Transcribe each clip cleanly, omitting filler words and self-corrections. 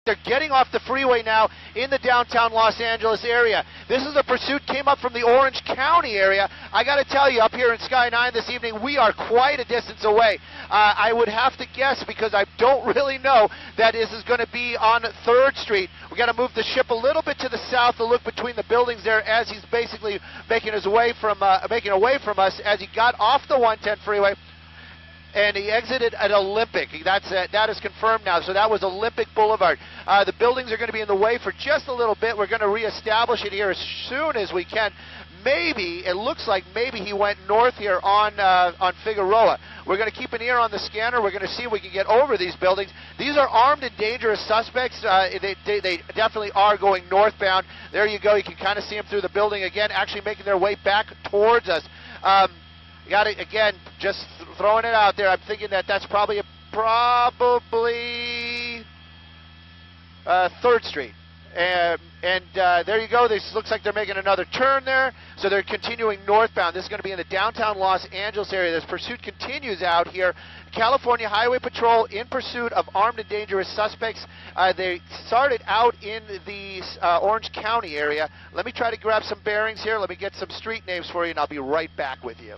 They're getting off the freeway now in the downtown Los Angeles area. This is a pursuit came up from the Orange County area. I got to tell you, up here in Sky 9 this evening, we are quite a distance away. I would have to guess, because I don't really know, that this is going to be on 3rd Street. We got to move the ship a little bit to the south to look between the buildings there, as he's basically making away from us as he got off the 110 freeway. And he exited at Olympic. That is confirmed now. So that was Olympic Boulevard. The buildings are going to be in the way for just a little bit. We're going to reestablish it here as soon as we can. Maybe, it looks like maybe he went north here on Figueroa. We're going to keep an ear on the scanner. We're going to see if we can get over these buildings. These are armed and dangerous suspects. They definitely are going northbound. There you go. You can kind of see them through the building again, actually making their way back towards us. Got it again, just throwing it out there. I'm thinking that's probably 3rd Street. And there you go. This looks like they're making another turn there. So they're continuing northbound. This is going to be in the downtown Los Angeles area. This pursuit continues out here. California Highway Patrol in pursuit of armed and dangerous suspects. They started out in the Orange County area. Let me try to grab some bearings here. Let me get some street names for you, and I'll be right back with you.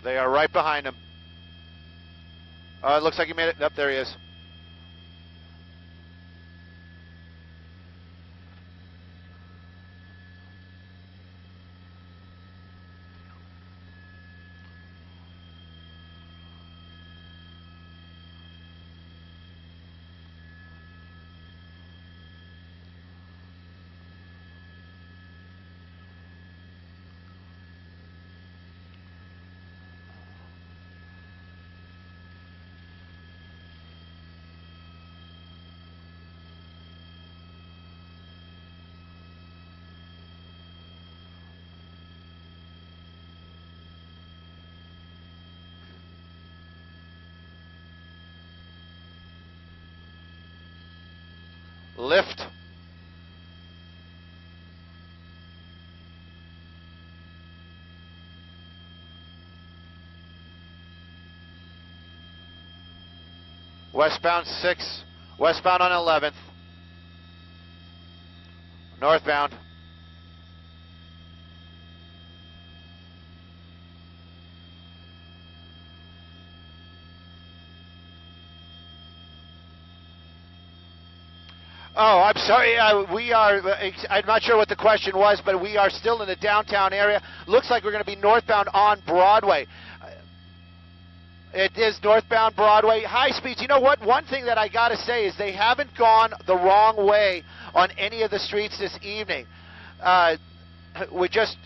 They are right behind him. It looks like he made it. Up there he is. Lift. Westbound 6, westbound on 11th. Northbound. Oh, I'm sorry. We are, I'm not sure what the question was, but we are still in the downtown area. Looks like we're going to be northbound on Broadway. It is northbound Broadway. High speeds. You know what? One thing that I got to say is they haven't gone the wrong way on any of the streets this evening. We just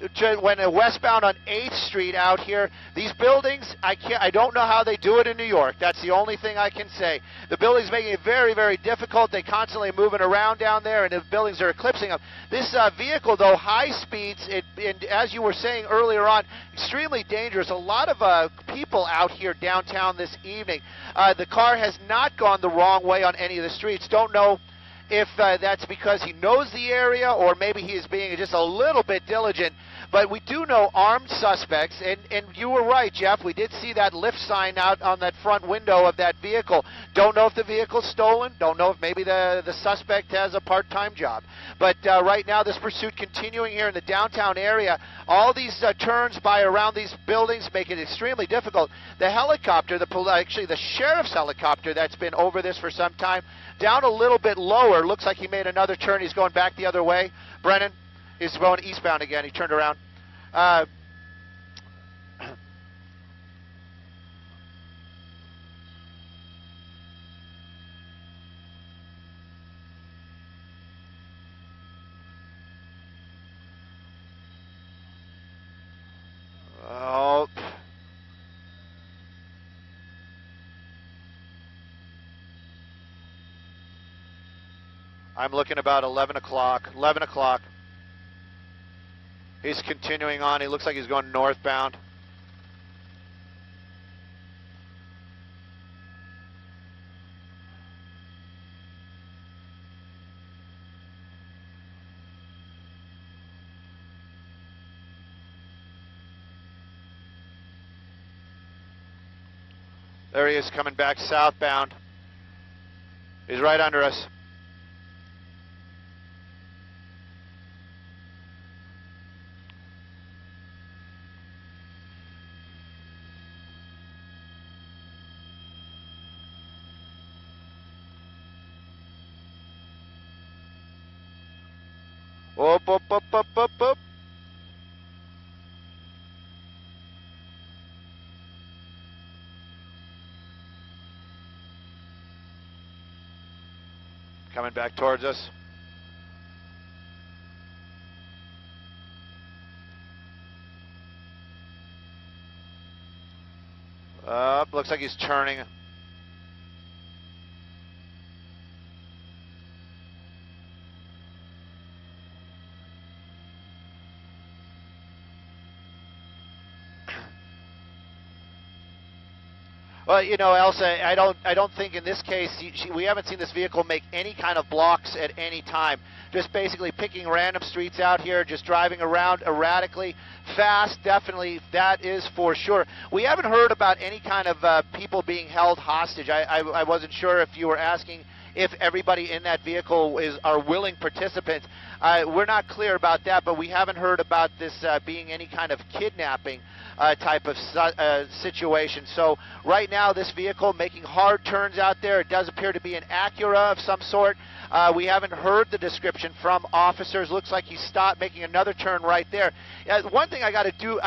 went westbound on 8th Street out here. These buildings, I don't know how they do it in New York. That's the only thing I can say. The buildings making it very, very difficult. They constantly moving around down there, and the buildings are eclipsing them. This vehicle, though, high speeds, and as you were saying earlier on, extremely dangerous. A lot of people out here downtown this evening. The car has not gone the wrong way on any of the streets. Don't know if that's because he knows the area or maybe he is being just a little bit diligent. But we do know armed suspects, and you were right, Jeff. We did see that lift sign out on that front window of that vehicle. Don't know if the vehicle's stolen. Don't know if maybe the suspect has a part-time job. But right now, this pursuit continuing here in the downtown area. All these turns by around these buildings make it extremely difficult. The helicopter, actually the sheriff's helicopter that's been over this for some time, down a little bit lower. Looks like he made another turn. He's going back the other way. Brennan, he's going eastbound again. He turned around. Oh. I'm looking about 11 o'clock. 11 o'clock. He's continuing on. He looks like he's going northbound. There he is coming back southbound. He's right under us. Up, up, up, up, up, up. Coming back towards us. Looks like he's turning. Well, you know, Elsa, I don't think in this case we haven't seen this vehicle make any kind of blocks at any time. Just basically picking random streets out here, just driving around erratically, fast. Definitely, that is for sure. We haven't heard about any kind of people being held hostage. I wasn't sure if you were asking if everybody in that vehicle are willing participants. We're not clear about that, but we haven't heard about this being any kind of kidnapping type of situation. So right now, this vehicle making hard turns out there. It does appear to be an Acura of some sort. We haven't heard the description from officers. Looks like he stopped, making another turn right there. One thing I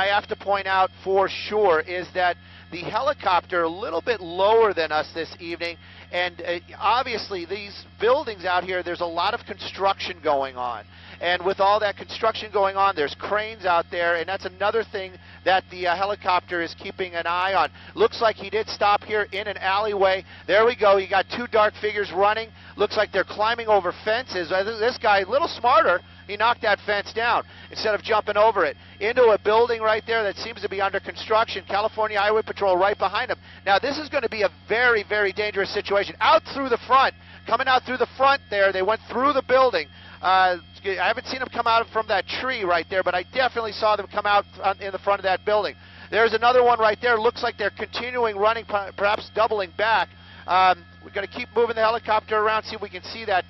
have to point out for sure is that the helicopter a little bit lower than us this evening, and obviously these buildings out here, there's a lot of construction going on. And with all that construction going on, there's cranes out there, and that's another thing that the helicopter is keeping an eye on. Looks like he did stop here in an alleyway. There we go. You got two dark figures running. Looks like they're climbing over fences. This guy, a little smarter, he knocked that fence down instead of jumping over it. Into a building right there that seems to be under construction. California Highway Patrol right behind him. Now, this is going to be a very, very dangerous situation. Out through the front, coming out through the front there. They went through the building. I haven't seen them come out from that tree right there, but I definitely saw them come out in the front of that building. There's another one right there. Looks like they're continuing running, perhaps doubling back. We're going to keep moving the helicopter around, see if we can see that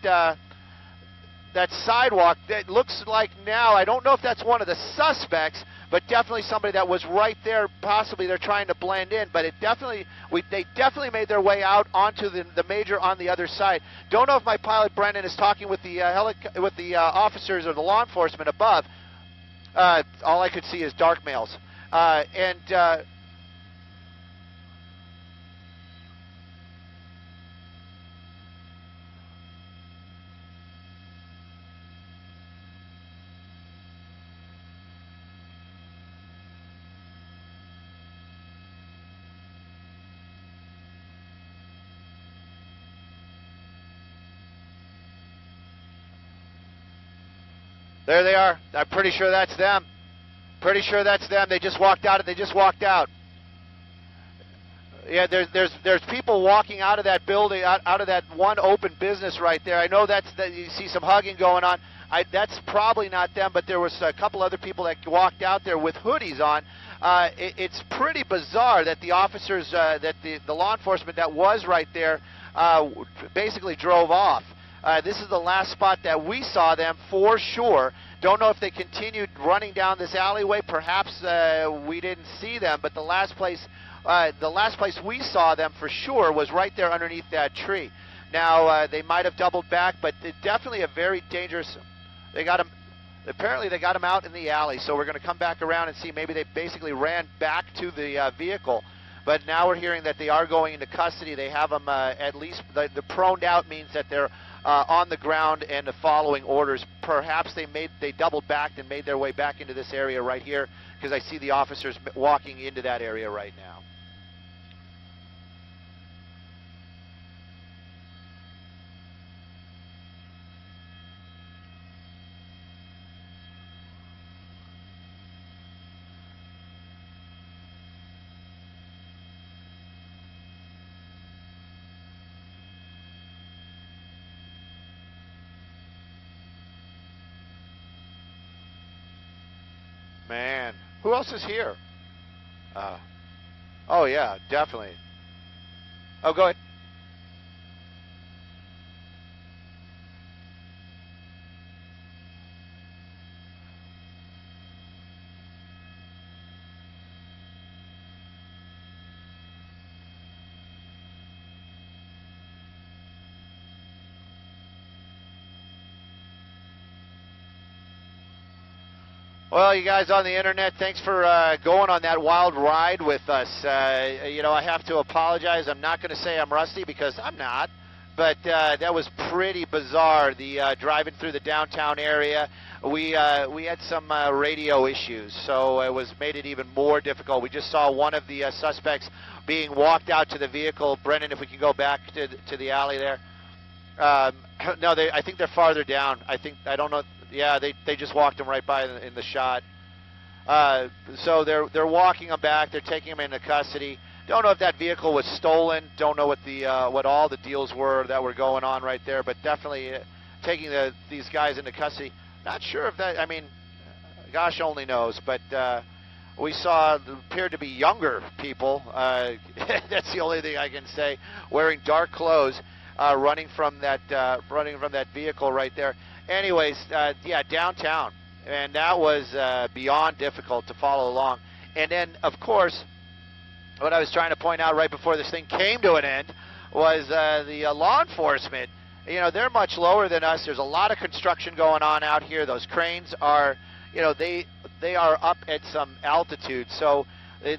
that sidewalk. That looks like now, I don't know if that's one of the suspects, but definitely somebody that was right there. Possibly they're trying to blend in, but they definitely made their way out onto the major on the other side. Don't know if my pilot Brendan is talking with the officers or the law enforcement above. All I could see is dark males. There they are. I'm pretty sure that's them. Pretty sure that's them. They just walked out. They just walked out. Yeah, there's people walking out of that building, out of that one open business right there. I know you see some hugging going on. That's probably not them, but there was a couple other people that walked out there with hoodies on. It's pretty bizarre that the officers, that the law enforcement that was right there basically drove off. This is the last spot that we saw them for sure. Don't know if they continued running down this alleyway. Perhaps we didn't see them, but the last place we saw them for sure was right there underneath that tree. Now they might have doubled back, but definitely a very dangerous. They got him. Apparently they got him out in the alley. So we're going to come back around and see. Maybe they basically ran back to the vehicle. But now we're hearing that they are going into custody. They have them at least. The proned out means that they're on the ground and following orders. Perhaps they doubled back and made their way back into this area right here, because I see the officers walking into that area right now. Man, who else is here? Oh yeah, definitely. Oh, go ahead. Well, you guys on the internet, thanks for going on that wild ride with us. You know, I have to apologize. I'm not going to say I'm rusty, because I'm not. But that was pretty bizarre, the driving through the downtown area. We had some radio issues, so it made it even more difficult. We just saw one of the suspects being walked out to the vehicle. Brendan, if we can go back to the alley there. No, I think they're farther down. I don't know. Yeah, they just walked him right by in the shot. So they're walking him back. They're taking him into custody. Don't know if that vehicle was stolen. Don't know what all the deals were that were going on right there. But definitely taking these guys into custody. Not sure if that. I mean, gosh only knows. But we saw appeared to be younger people. That's the only thing I can say. Wearing dark clothes, running from that vehicle right there. Anyways, yeah, downtown, and that was beyond difficult to follow along. And then, of course, what I was trying to point out right before this thing came to an end was the law enforcement. You know, they're much lower than us. There's a lot of construction going on out here. Those cranes are, you know, they are up at some altitude. So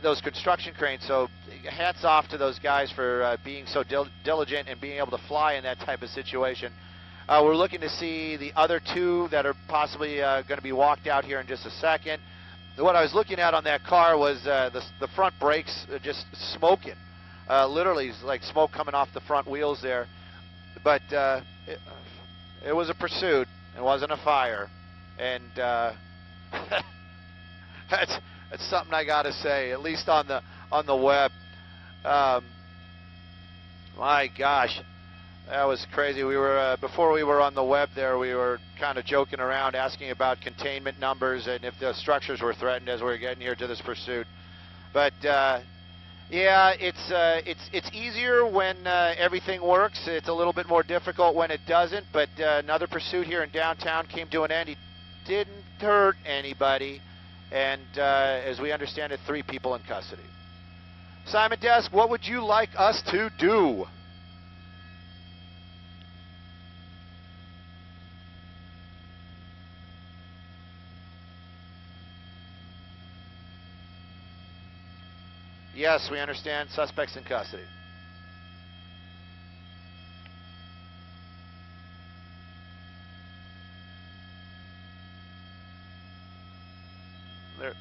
those construction cranes. So hats off to those guys for being so diligent and being able to fly in that type of situation. We're looking to see the other two that are possibly going to be walked out here in just a second. What I was looking at on that car was the front brakes just smoking. Literally like smoke coming off the front wheels there. But it was a pursuit. It wasn't a fire. And that's something I got to say, at least on the web. My gosh. That was crazy. We were before we were on the web there, we were kind of joking around, asking about containment numbers and if the structures were threatened as we were getting here to this pursuit. But yeah, it's easier when everything works. It's a little bit more difficult when it doesn't. But another pursuit here in downtown came to an end. He didn't hurt anybody, and as we understand it, 3 people in custody. Simon Desk, what would you like us to do? Yes, we understand. Suspects in custody.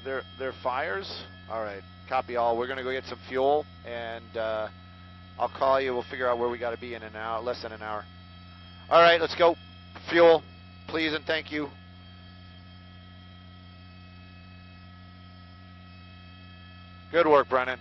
They're fires? All right. Copy all. We're going to go get some fuel, and I'll call you. We'll figure out where we got to be in an hour, less than an hour. All right, let's go. Fuel, please, and thank you. Good work, Brennan.